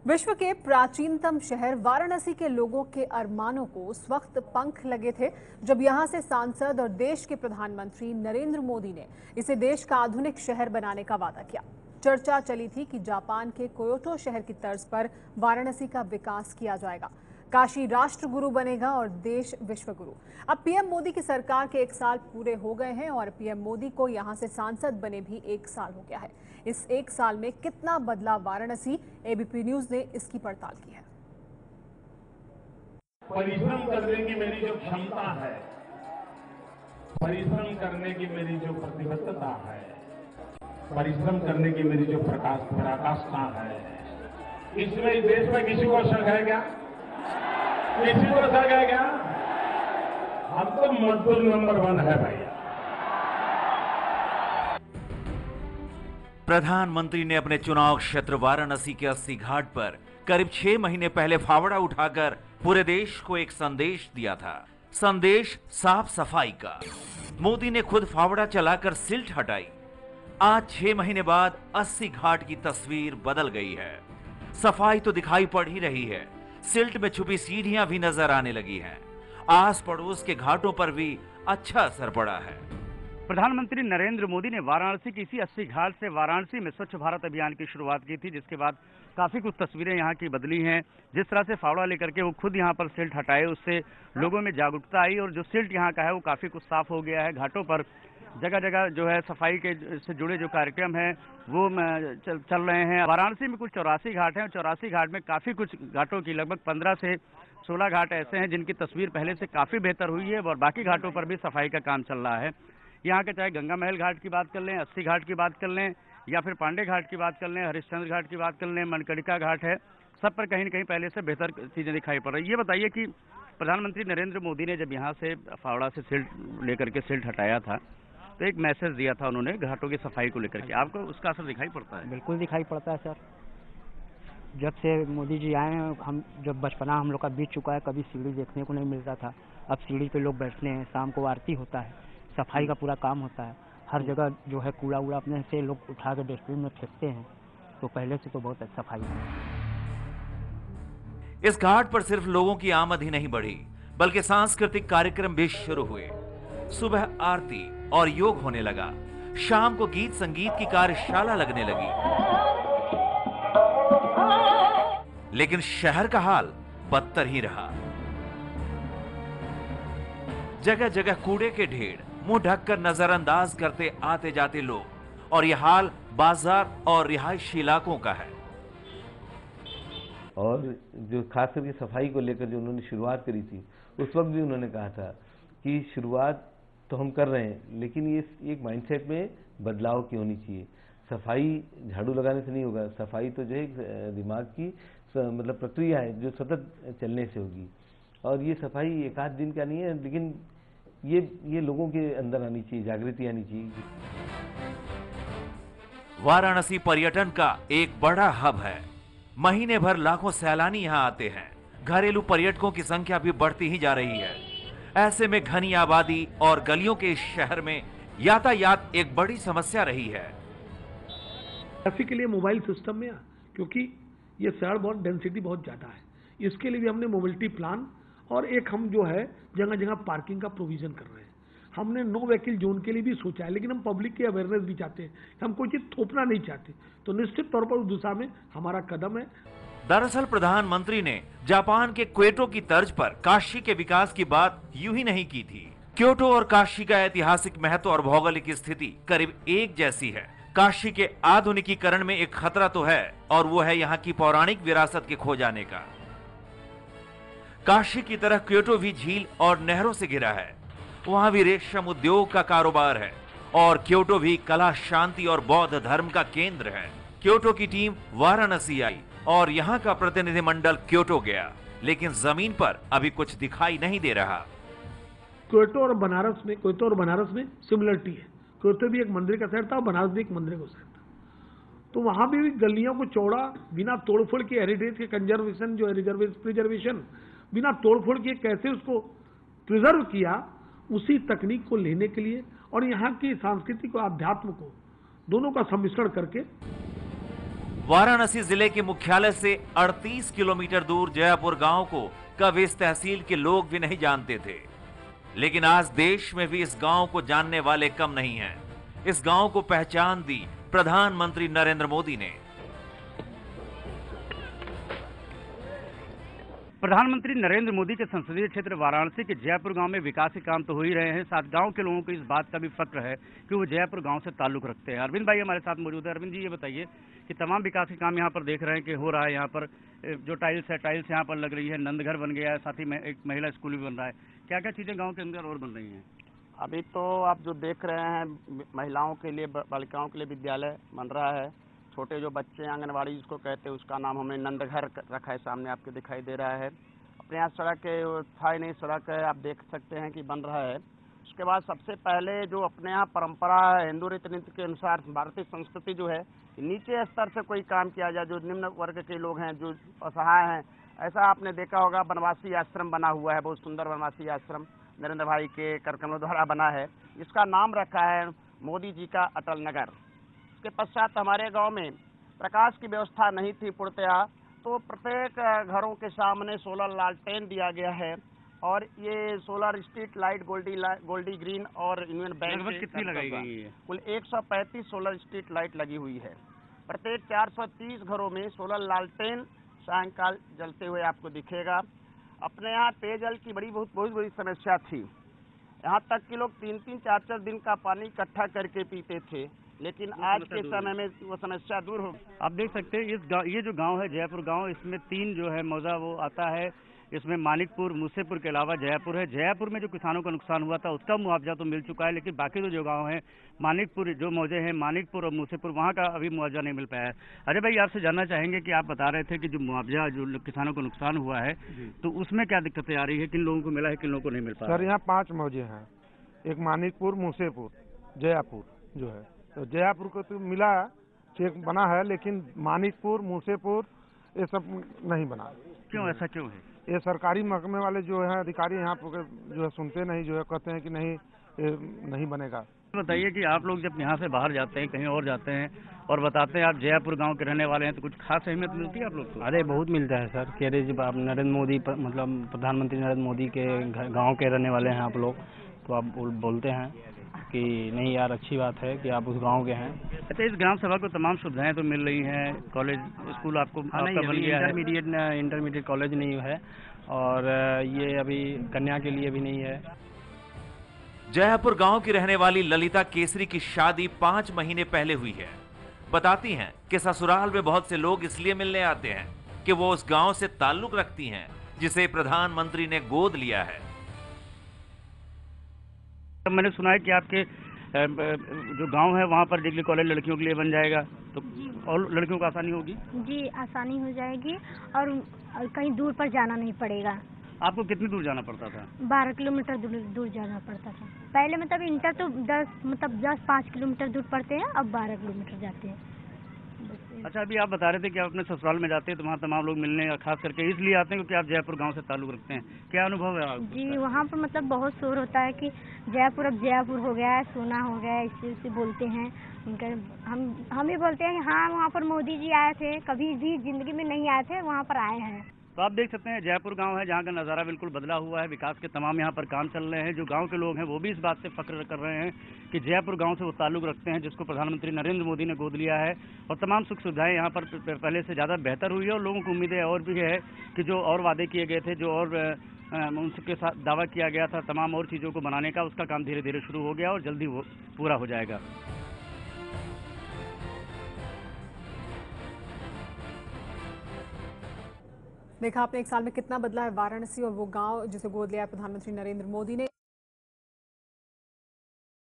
विश्व के प्राचीनतम शहर वाराणसी के लोगों के अरमानों को उस वक्त पंख लगे थे जब यहां से सांसद और देश के प्रधानमंत्री नरेंद्र मोदी ने इसे देश का आधुनिक शहर बनाने का वादा किया। चर्चा चली थी कि जापान के क्योटो शहर की तर्ज पर वाराणसी का विकास किया जाएगा, काशी राष्ट्र गुरु बनेगा और देश विश्व गुरु। अब पीएम मोदी की सरकार के 1 साल पूरे हो गए हैं और पीएम मोदी को यहां से सांसद बने भी 1 साल हो गया है। इस 1 साल में कितना बदला वाराणसी, एबीपी न्यूज ने इसकी पड़ताल की है। परिश्रम करने की मेरी जो क्षमता है, परिश्रम करने की मेरी जो प्रतिबद्धता है, परिश्रम करने की मेरी जो पराकाष्ठा है, इसमें इस देश में किसी को शक है क्या? किसी को शक है क्या? हम तो मजदूर नंबर 1 है भैया। प्रधानमंत्री ने अपने चुनाव क्षेत्र वाराणसी के 80 घाट पर करीब 6 महीने पहले फावड़ा उठाकर पूरे देश को एक संदेश दिया था। संदेश साफ सफाई का। मोदी ने खुद फावड़ा चलाकर सिल्ट हटाई। आज 6 महीने बाद 80 घाट की तस्वीर बदल गई है। सफाई तो दिखाई पड़ ही रही है, सिल्ट में छुपी सीढ़ियां भी नजर आने लगी हैं। आस पड़ोस के घाटों पर भी अच्छा असर पड़ा है। प्रधानमंत्री नरेंद्र मोदी ने वाराणसी की इसी 80 घाट से वाराणसी में स्वच्छ भारत अभियान की शुरुआत की थी, जिसके बाद काफी कुछ तस्वीरें यहाँ की बदली हैं। जिस तरह से फावड़ा लेकर के वो खुद यहाँ पर सिल्ट हटाए, उससे लोगों में जागरूकता आई और जो सिल्ट यहाँ का है वो काफी कुछ साफ हो गया है। घाटों पर जगह जगह जो है सफाई के से जुड़े जो कार्यक्रम हैं वो चल रहे हैं। वाराणसी में कुल 84 घाट हैं और 84 घाट में काफी कुछ घाटों की लगभग 15 से 16 घाट ऐसे हैं जिनकी तस्वीर पहले से काफी बेहतर हुई है और बाकी घाटों पर भी सफाई का काम चल रहा है। यहाँ के चाहे गंगा महल घाट की बात कर लें, 80 घाट की बात कर लें या फिर पांडे घाट की बात कर लें, हरिश्चंद्र घाट की बात कर लें, मणिकर्णिका घाट है, सब पर कहीं न कहीं पहले से बेहतर चीजें दिखाई पड़ रही है। ये बताइए कि प्रधानमंत्री नरेंद्र मोदी ने जब यहाँ से फावड़ा से सिल्ट लेकर के सिल्ट हटाया था तो एक मैसेज दिया था उन्होंने घाटों की सफाई को लेकर के, आपको उसका असर दिखाई पड़ता है? बिल्कुल दिखाई पड़ता है सर। जब से मोदी जी आए हैं, हम जब बचपना हम लोग का बीत चुका है, कभी सीढ़ी देखने को नहीं मिलता था। अब सीढ़ी पे लोग बैठते हैं, शाम को आरती होता है, सफाई का पूरा काम होता है। हर जगह जो है कूड़ा उड़ा अपने से लोग उठा के डस्टबिन में फेंकते हैं, तो पहले से तो बहुत सफाई है। इस घाट पर सिर्फ लोगों की आमद ही नहीं बढ़ी, बल्कि सांस्कृतिक कार्यक्रम भी शुरू हुए। सुबह आरती और योग होने लगा, शाम को गीत संगीत की कार्यशाला लगने लगी। लेकिन शहर का हाल बदतर ही रहा। जगह जगह कूड़े के ढेर, मुंह ढककर नजरअंदाज करते आते जाते लोग, और यह हाल बाजार और रिहायशी इलाकों का है। और जो खास करके सफाई को लेकर जो उन्होंने शुरुआत करी थी, उस वक्त भी उन्होंने कहा था कि शुरुआत तो हम कर रहे हैं, लेकिन ये एक माइंडसेट में बदलाव की होनी चाहिए। सफाई झाड़ू लगाने से नहीं होगा, सफाई तो जो है दिमाग की मतलब प्रक्रिया है जो सतत चलने से होगी। और ये सफाई एक आध दिन का नहीं है, लेकिन ये लोगों के अंदर आनी चाहिए, जागृति आनी चाहिए। वाराणसी पर्यटन का एक बड़ा हब है। महीने भर लाखों सैलानी यहाँ आते हैं। घरेलू पर्यटकों की संख्या भी बढ़ती ही जा रही है। ऐसे में घनी आबादी और गलियों के इस शहर में यातायात एक बड़ी समस्या रही है। ट्रैफिक के लिए मोबाइल सिस्टम में, क्योंकि ये शहर बहुत डेंसिटी बहुत ज्यादा है, इसके लिए भी हमने मोबिलिटी प्लान और एक हम जो है जगह जगह पार्किंग का प्रोविजन कर रहे हैं। हमने नो व्हीकल जोन के लिए भी सोचा है, लेकिन हम पब्लिक की अवेयरनेस भी चाहते हैं। हम कोई चीज थोपना नहीं चाहते, तो निश्चित तौर पर उस दिशा में हमारा कदम है। दरअसल प्रधानमंत्री ने जापान के क्योटो की तर्ज पर काशी के विकास की बात यूं ही नहीं की थी। क्योटो और काशी का ऐतिहासिक महत्व और भौगोलिक स्थिति करीब एक जैसी है। काशी के आधुनिकीकरण में एक खतरा तो है, और वो है यहाँ की पौराणिक विरासत के खो जाने का। काशी की तरह क्योटो भी झील और नहरों से घिरा है। वहां भी रेशम उद्योग का कारोबार है, और क्योटो भी कला, शांति और बौद्ध धर्म का केंद्र है। क्योटो की टीम वाराणसी आई और यहाँ का प्रतिनिधिमंडल क्योटो गया, लेकिन जमीन पर अभी कुछ दिखाई नहीं दे रहा। क्योटो और बनारस में सिमिलरिटी है। क्योटो भी एक मंदिर का शहर था, बनारस भी एक मंदिर का शहर था। तो वहां भी गलियों को चौड़ा, बिना तोड़फोड़ के हेरिटेज के कंजर्वेशन जो है प्रिजर्वेशन, बिना तोड़फोड़ के कैसे उसको प्रिजर्व किया, उसी तकनीक को लेने के लिए और यहाँ की सांस्कृतिक और आध्यात्म को दोनों का सम्मिश्रण करके वाराणसी जिले के मुख्यालय से 38 किलोमीटर दूर जयापुर गांव को कभी इस तहसील के लोग भी नहीं जानते थे, लेकिन आज देश में भी इस गांव को जानने वाले कम नहीं हैं। इस गांव को पहचान दी प्रधानमंत्री नरेंद्र मोदी ने। प्रधानमंत्री नरेंद्र मोदी के संसदीय क्षेत्र वाराणसी के जयापुर गांव में विकास के काम तो हो ही रहे हैं, साथ गांव के लोगों को इस बात का भी फक्र है कि वो जयापुर गांव से ताल्लुक रखते हैं। अरविंद भाई हमारे साथ मौजूद है। अरविंद जी, ये बताइए कि तमाम विकास के काम यहाँ पर देख रहे हैं कि हो रहा है। यहाँ पर जो टाइल्स है, टाइल्स यहाँ पर लग रही है, नंदघर बन गया है, साथ ही में एक महिला स्कूल भी बन रहा है। क्या क्या चीजें गाँव के अंदर और बन रही हैं? अभी तो आप जो देख रहे हैं, महिलाओं के लिए, बालिकाओं के लिए विद्यालय बन रहा है। छोटे जो बच्चे आंगनबाड़ी जिसको कहते हैं, उसका नाम हमने नंदघर रखा है, सामने आपको दिखाई दे रहा है। अपने यहाँ सड़क था नहीं, सड़क है, आप देख सकते हैं कि बन रहा है। उसके बाद सबसे पहले जो अपने यहाँ परंपरा है, हिंदू रीति नीति के अनुसार भारतीय संस्कृति जो है, नीचे स्तर से कोई काम किया जाए, जो निम्न वर्ग के लोग हैं, जो असहाय हैं, ऐसा आपने देखा होगा। वनवासी आश्रम बना हुआ है, बहुत सुंदर वनवासी आश्रम नरेंद्र भाई के कार्यक्रमों द्वारा बना है। इसका नाम रखा है मोदी जी का अटल नगर। इसके पश्चात हमारे गांव में प्रकाश की व्यवस्था नहीं थी पूर्णतया, तो प्रत्येक घरों के सामने सोलर लालटेन दिया गया है। और ये solar street light Goldie Green और यूनियन बैंक कितनी लगाई गई है? कुल 135 सोलर स्ट्रीट लाइट लगी हुई है। प्रत्येक 430 घरों में सोलर लालटेन सायंकाल जलते हुए आपको दिखेगा। अपने यहाँ पेयजल की बहुत बड़ी समस्या थी। यहाँ तक कि लोग 3-3, 4-4 दिन का पानी इकट्ठा करके पीते थे, लेकिन आज के समय में वो समस्या दूर हो। आप देख सकते हैं ये जो गांव है जयापुर गांव, इसमें 3 जो है मौजा वो आता है। इसमें मानिकपुर, मूसेपुर के अलावा जयापुर है। जयापुर में जो किसानों का नुकसान हुआ था उसका मुआवजा तो मिल चुका है, लेकिन बाकी जो गांव है, मानिकपुर जो मौजे हैं, मानिकपुर और मूसेपुर, वहाँ का अभी मुआवजा नहीं मिल पाया है। अरे भाई, आपसे जानना चाहेंगे कि आप बता रहे थे कि जो मुआवजा जो किसानों को नुकसान हुआ है, तो उसमें क्या दिक्कतें आ रही है? किन लोगों को मिला है, किन लोगों को नहीं मिल पाया? सर, यहाँ 5 मौजे हैं, एक मानिकपुर, मूसेपुर, जयापुर जो है। तो जयापुर को तो मिला, चेक बना है, लेकिन मानिकपुर, मूसेपुर ये सब नहीं बना। क्यों, ऐसा क्यों है? ये सरकारी महकमे वाले जो है अधिकारी यहाँ पर जो है सुनते नहीं, जो है कहते हैं कि नहीं, ये नहीं बनेगा। बताइए कि आप लोग जब यहाँ से बाहर जाते हैं, कहीं और जाते हैं और बताते हैं आप जयापुर गांव के रहने वाले हैं, तो कुछ खास अहमियत मिलती है आप लोग को? अरे बहुत मिलता है सर। कह रहे जब आप नरेंद्र मोदी मतलब प्रधानमंत्री नरेंद्र मोदी के गाँव के रहने वाले हैं आप लोग, तो आप बोलते हैं कि नहीं यार, अच्छी बात है कि आप उस गांव के हैं। अच्छा, इस ग्राम सभा को तमाम सुविधाएं तो मिल रही हैं, कॉलेज स्कूल आपको इंटरमीडिएट कॉलेज नहीं है, और ये अभी कन्या के लिए भी नहीं है। जयापुर गांव की रहने वाली ललिता केसरी की शादी 5 महीने पहले हुई है। बताती हैं कि ससुराल में बहुत से लोग इसलिए मिलने आते हैं कि वो उस गांव से ताल्लुक रखती हैं जिसे प्रधानमंत्री ने गोद लिया है। मैंने सुना है कि आपके जो गांव है वहाँ पर डिग्री कॉलेज लड़कियों के लिए बन जाएगा, तो और लड़कियों को आसानी होगी? जी, आसानी हो जाएगी और कहीं दूर पर जाना नहीं पड़ेगा। आपको कितनी दूर जाना पड़ता था? 12 किलोमीटर दूर जाना पड़ता था पहले। मतलब इंटर तो 5 किलोमीटर दूर पड़ते हैं, अब 12 किलोमीटर जाते हैं। अच्छा, अभी आप बता रहे थे कि आप अपने ससुराल में जाते हैं तो वहाँ तमाम लोग मिलने, और खास करके इसलिए आते हैं क्योंकि आप जयपुर गांव से ताल्लुक रखते हैं। क्या अनुभव है आपको? जी, वहाँ पर मतलब बहुत शोर होता है कि जयपुर अब जयपुर हो गया है, सोना हो गया है, इससे बोलते हैं। हम भी बोलते हैं कि हाँ, वहाँ पर मोदी जी आए थे, कभी भी जिंदगी में नहीं आए थे, वहाँ पर आए हैं। तो आप देख सकते हैं जयपुर गांव है जहां का नज़ारा बिल्कुल बदला हुआ है। विकास के तमाम यहां पर काम चल रहे हैं। जो गांव के लोग हैं वो भी इस बात से फख्र कर रहे हैं कि जयपुर गांव से वो ताल्लुक रखते हैं जिसको प्रधानमंत्री नरेंद्र मोदी ने गोद लिया है, और तमाम सुख सुविधाएं यहां पर पहले से ज़्यादा बेहतर हुई है। और लोगों को उम्मीदें और भी है कि जो और वादे किए गए थे, जो और उनके साथ दावा किया गया था तमाम और चीज़ों को बनाने का, उसका काम धीरे धीरे शुरू हो गया और जल्दी वो पूरा हो जाएगा। देखा आपने 1 साल में कितना बदला है वाराणसी और वो गांव जिसे गोद लिया प्रधानमंत्री नरेंद्र मोदी ने।